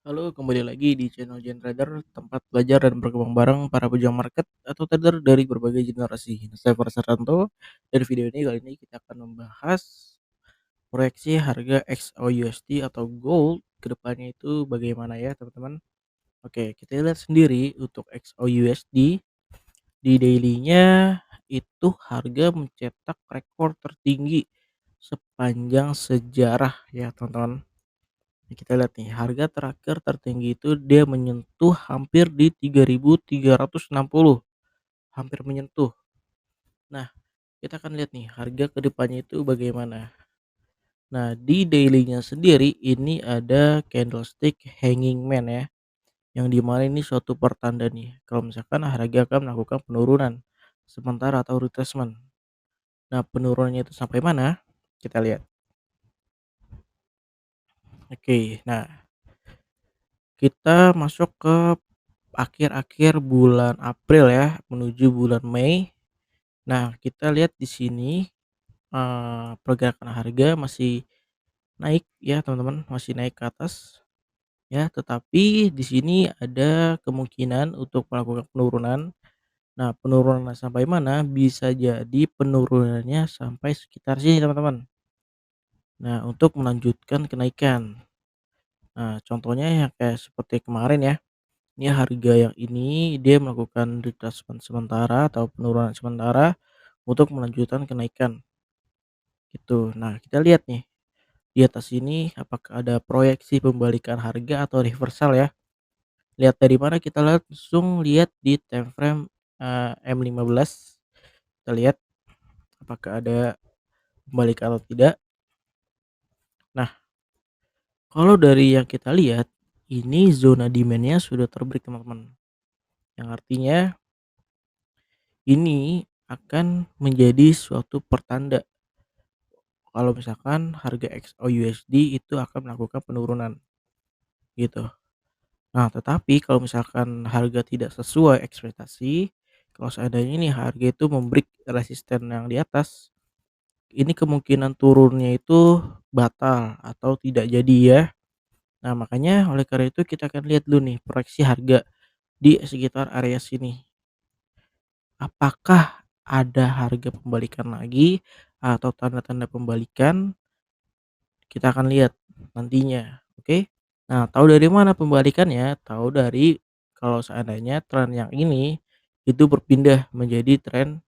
Halo, kembali lagi di channel Gen Trader, tempat belajar dan berkembang bareng para pejuang market atau trader dari berbagai generasi. Saya Farsad Ranto, dan video ini kali ini kita akan membahas proyeksi harga XAUUSD atau gold kedepannya itu bagaimana ya teman-teman. Oke, kita lihat sendiri untuk XAUUSD di daily-nya itu harga mencetak rekor tertinggi sepanjang sejarah ya teman-teman. Kita lihat nih, harga terakhir tertinggi itu dia menyentuh hampir di 3.360, hampir menyentuh. Nah, kita akan lihat nih harga kedepannya itu bagaimana. Nah, di daily-nya sendiri ini ada candlestick hanging man ya, yang dimana ini suatu pertanda nih kalau misalkan harga akan melakukan penurunan sementara atau retracement. Nah, penurunannya itu sampai mana? Kita lihat. Oke, nah kita masuk ke akhir-akhir bulan April ya, menuju bulan Mei. Nah, kita lihat di sini, pergerakan harga masih naik ya, teman-teman, masih naik ke atas ya, tetapi di sini ada kemungkinan untuk melakukan penurunan. Nah, penurunan sampai mana? Bisa jadi penurunannya sampai sekitar sini, teman-teman. Nah, untuk melanjutkan kenaikan. Nah, contohnya ya kayak seperti kemarin ya. Ini harga yang ini dia melakukan retracement sementara atau penurunan sementara untuk melanjutkan kenaikan gitu. Nah, kita lihat nih di atas ini apakah ada proyeksi pembalikan harga atau reversal ya. Lihat dari mana kita langsung lihat di time frame M15. Kita lihat apakah ada pembalikan atau tidak. Nah, kalau dari yang kita lihat ini zona demand-nya sudah terbreak teman-teman. Yang artinya ini akan menjadi suatu pertanda kalau misalkan harga XAUUSD itu akan melakukan penurunan gitu. Nah, tetapi kalau misalkan harga tidak sesuai ekspektasi, kalau seandainya ini harga itu membreak resisten yang di atas, ini kemungkinan turunnya itu batal atau tidak jadi ya. Nah, makanya oleh karena itu kita akan lihat dulu nih proyeksi harga di sekitar area sini. Apakah ada harga pembalikan lagi atau tanda-tanda pembalikan? Kita akan lihat nantinya, oke? Nah, tahu dari mana pembalikannya? Tahu dari kalau seandainya tren yang ini itu berpindah menjadi tren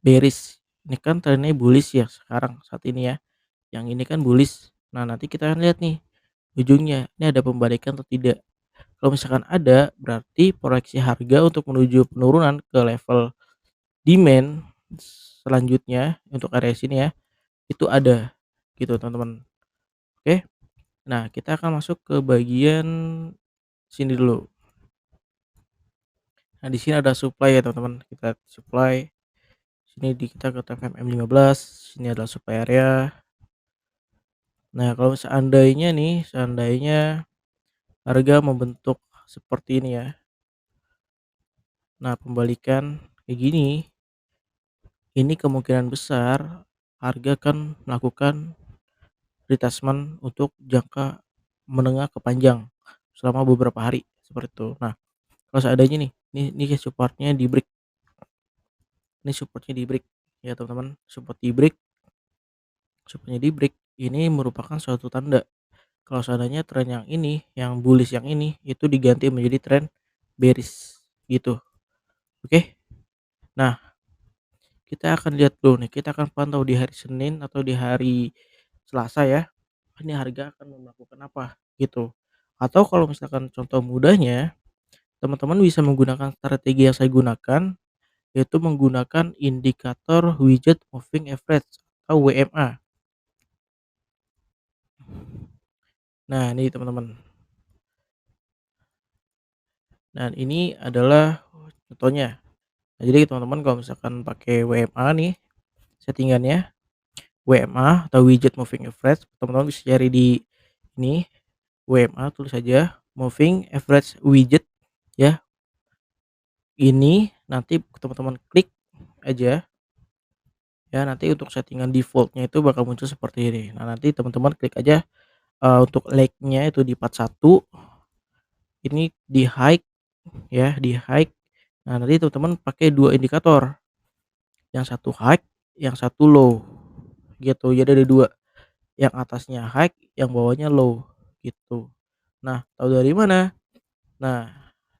bearish. Ini kan trennya bullish ya sekarang saat ini ya. Yang ini kan bullish. Nah, nanti kita akan lihat nih ujungnya ini ada pembalikan atau tidak. Kalau misalkan ada, berarti proyeksi harga untuk menuju penurunan ke level demand selanjutnya untuk area sini ya, itu ada gitu, teman-teman. Oke. Nah, kita akan masuk ke bagian sini dulu. Nah, di sini ada supply ya, teman-teman. Kita supply. Sini di kita ke TFM M15, sini adalah supply area. Nah, kalau seandainya nih, seandainya harga membentuk seperti ini ya. Nah, pembalikan kayak gini, ini kemungkinan besar harga akan melakukan retestment untuk jangka menengah ke panjang selama beberapa hari seperti itu. Nah, kalau seandainya nih, ini supportnya di break. Ini supportnya di break ya teman-teman, support di break, supportnya di break ini merupakan suatu tanda kalau seandainya tren yang ini, yang bullish yang ini itu diganti menjadi tren bearish gitu. Oke. Nah, kita akan lihat dulu nih, kita akan pantau di hari Senin atau di hari Selasa ya. Ini harga akan melakukan apa gitu. Atau kalau misalkan contoh mudahnya, teman-teman bisa menggunakan strategi yang saya gunakan, yaitu menggunakan indikator widget moving average atau WMA. Nah, ini teman-teman. Dan ini adalah contohnya. Nah, jadi teman-teman kalau misalkan pakai WMA nih settingannya, WMA atau widget moving average, teman-teman bisa cari di ini WMA, tulis saja moving average widget ya. Ini nanti teman-teman klik aja ya, nanti untuk settingan defaultnya itu bakal muncul seperti ini. Nah, nanti teman-teman klik aja untuk leg-nya itu di part 1 ini di high ya, di high. Nah, nanti teman-teman pakai 2 indikator, yang satu high, yang satu low, gitu. Jadi ada 2, yang atasnya high, yang bawahnya low, gitu. Nah, tahu dari mana? Nah,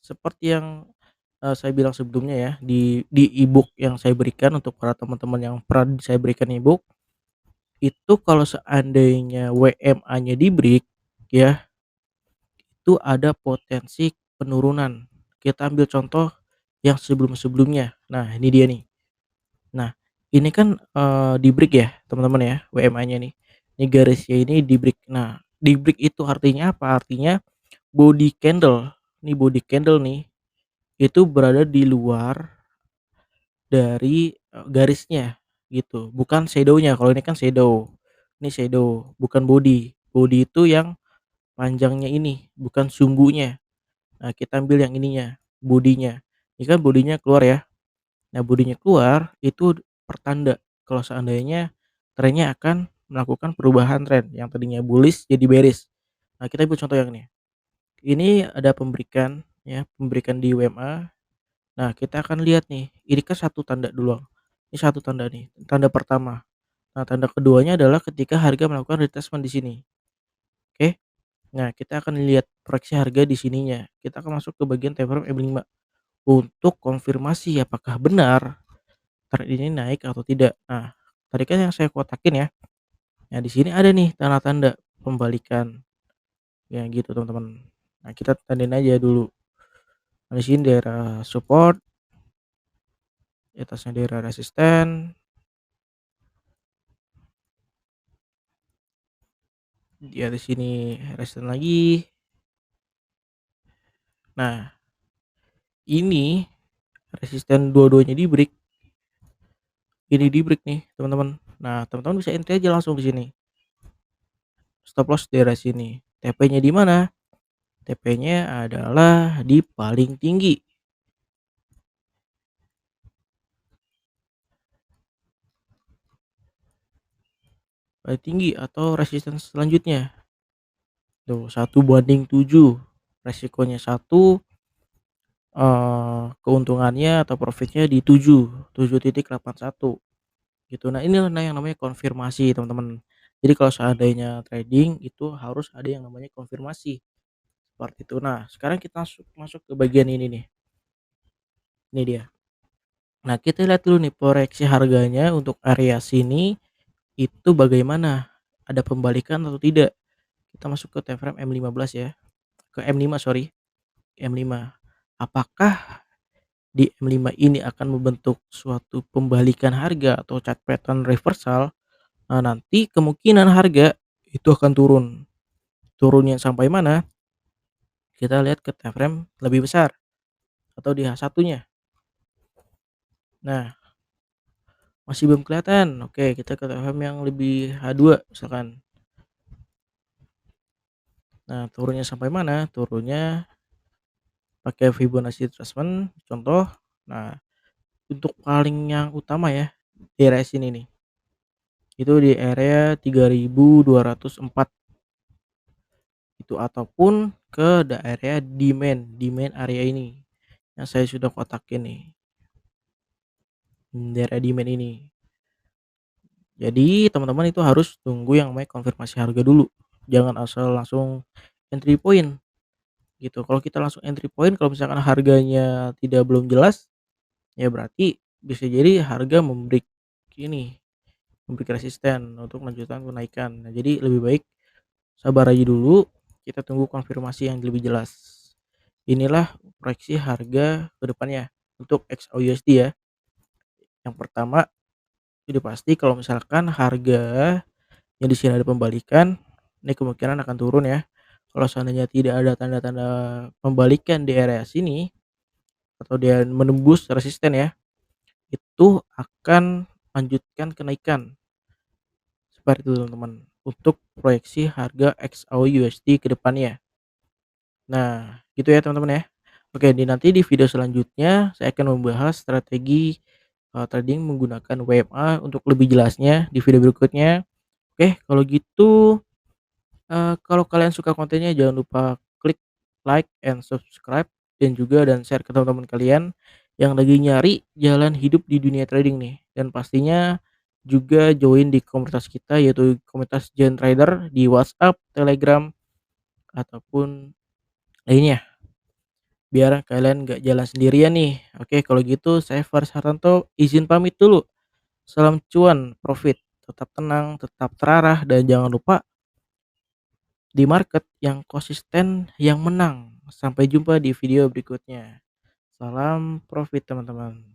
seperti yang, saya bilang sebelumnya ya, di e-book yang saya berikan untuk para teman-teman yang pernah saya berikan e-book, itu kalau seandainya WMA-nya di-break ya, itu ada potensi penurunan. Kita ambil contoh yang sebelum-sebelumnya. Nah, ini dia nih. Nah, ini kan, di-break ya, teman-teman ya, WMA-nya nih. Ini garisnya ini di-break. Nah, di-break itu artinya apa? Artinya body candle, nih, itu berada di luar dari, garisnya gitu, bukan shadow-nya. Kalau ini kan shadow, ini shadow, bukan body. Body itu yang panjangnya ini, bukan sumbunya. Nah, kita ambil yang ininya, bodinya. Ini kan bodinya keluar ya. Nah, bodinya keluar itu pertanda kalau seandainya trennya akan melakukan perubahan tren, yang tadinya bullish jadi bearish. Nah, kita ambil contoh yang ini. Ini ada pemberikan ya, pemberikan di WMA. Nah, kita akan lihat nih, ini kan satu tanda dulu. Ini satu tanda nih, tanda pertama. Nah, tanda keduanya adalah ketika harga melakukan retracement di sini. Oke. Nah, kita akan lihat proyeksi harga di sininya. Kita akan masuk ke bagian time frame M5 untuk konfirmasi apakah benar tren ini naik atau tidak. Nah, tadi kan yang saya kotakin ya. Nah, di sini ada nih tanda-tanda pembalikan. Ya gitu, teman-teman. Nah, kita tandain aja dulu. Nah, di sini daerah support, di atasnya daerah resisten, di atas sini resisten lagi. Nah, ini resisten dua-duanya di-break, ini di-break nih, teman-teman. Nah, teman-teman bisa entry aja langsung di sini. Stop loss daerah sini. TP-nya di mana? TP-nya adalah di paling tinggi. Paling tinggi atau resisten selanjutnya. Tuh 1/7. Resikonya 1, keuntungannya atau profitnya di 7,81 gitu. Nah, ini yang namanya konfirmasi, teman-teman. Jadi kalau seandainya trading itu harus ada yang namanya konfirmasi, seperti itu. Nah, sekarang kita masuk masuk ke bagian ini nih, ini dia. Nah, kita lihat dulu nih proyeksi harganya untuk area sini itu bagaimana, ada pembalikan atau tidak. Kita masuk ke time frame M15 ya, ke M5 sorry, M5. Apakah di M5 ini akan membentuk suatu pembalikan harga atau chart pattern reversal? Nah, nanti kemungkinan harga itu akan turun. Turunnya sampai mana? Kita lihat ke time frame lebih besar atau di H1-nya. Nah, masih belum kelihatan. Oke, kita ke time frame yang lebih H2 misalkan. Nah, turunnya sampai mana? Turunnya pakai Fibonacci retracement contoh. Nah, untuk paling yang utama ya, di area sini nih. Itu di area 3204 itu, ataupun ke daerah demand area ini yang saya sudah kotakin nih. Daerah demand ini. Jadi teman-teman itu harus tunggu yang namanya konfirmasi harga dulu. Jangan asal langsung entry point gitu. Kalau kita langsung entry point, kalau misalkan harganya belum jelas, ya berarti bisa jadi harga ini, memberi resisten untuk melanjutkan kenaikan. Nah, jadi lebih baik sabar aja dulu, kita tunggu konfirmasi yang lebih jelas. Inilah proyeksi harga ke depannya untuk XAUUSD ya. Yang pertama, sudah pasti kalau misalkan harga yang di sini ada pembalikan, ini kemungkinan akan turun ya. Kalau seandainya tidak ada tanda-tanda pembalikan di area sini atau dia menembus resisten ya, itu akan lanjutkan kenaikan. Seperti itu, teman-teman, untuk proyeksi harga XAUUSD ke depannya. Nah, gitu ya, teman-teman ya. Oke, nanti di video selanjutnya saya akan membahas strategi, trading menggunakan WMA untuk lebih jelasnya di video berikutnya. Oke, kalau gitu, Kalau kalian suka kontennya jangan lupa klik like and subscribe dan share ke teman-teman kalian yang lagi nyari jalan hidup di dunia trading nih. Dan pastinya juga join di komunitas kita yaitu komunitas Gen Trader di WhatsApp, Telegram, ataupun lainnya, biar kalian nggak jalan sendirian nih. Oke, kalau gitu saya Faris Hartanto izin pamit dulu. Salam cuan, profit, tetap tenang, tetap terarah, dan jangan lupa di market yang konsisten yang menang. Sampai jumpa di video berikutnya. Salam profit teman-teman.